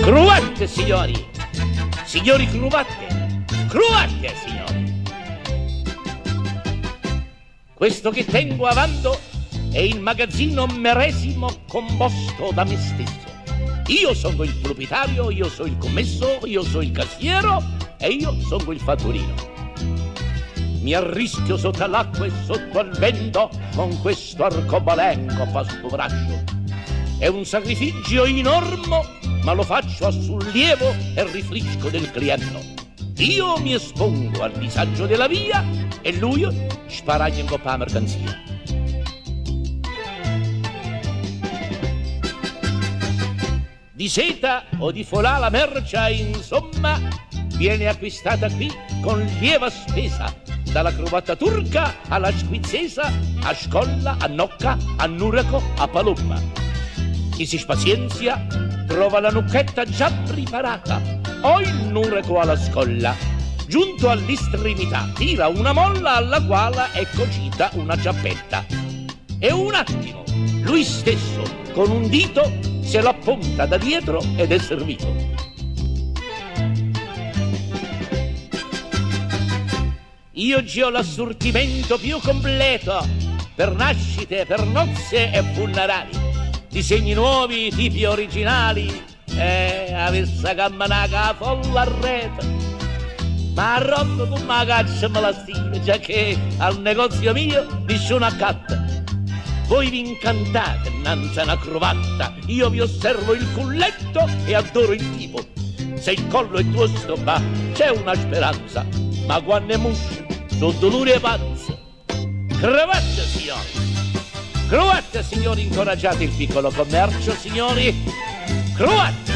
Cravatte, signori! Signori, cravatte! Cravatte, signori! Questo che tengo avanti è il magazzino medesimo composto da me stesso. Io sono il proprietario, io sono il commesso, io sono il cassiero e io sono il fattorino. Mi arrischio sotto l'acqua e sotto al vento con questo arcobalenco pasto braccio. È un sacrificio enorme, ma lo faccio a sollievo e rifresco del cliente. Io mi espongo al disagio della via e lui sparaglia in coppa mercanzia. Di seta o di folà la mercia, insomma, viene acquistata qui con lieva spesa, dalla cravatta turca alla squizzesa, a scolla, a nocca, a nuraco, a palomma. Chi si spazienzia trova la nucchetta già preparata o il nuraco alla scolla. Giunto all'estremità tira una molla alla quale è cocita una ciappetta. E un attimo lui stesso con un dito se lo appunta da dietro ed è servito. Io ci ho l'assortimento più completo per nascite, per nozze e funerali. Disegni nuovi, tipi originali, avessa cammanaca folla a rete. Ma a roba con la caccia me la stile, già che al negozio mio nessuno accatta. Voi vi incantate innanzi a una cravatta, io vi osservo il culletto e adoro il tipo. Se il collo è tosto, ma c'è una speranza, ma quando è muscio, sono dolori e pazze. Cravatta, signori! Cravatta, signori, incoraggiate il piccolo commercio, signori! Cravatta!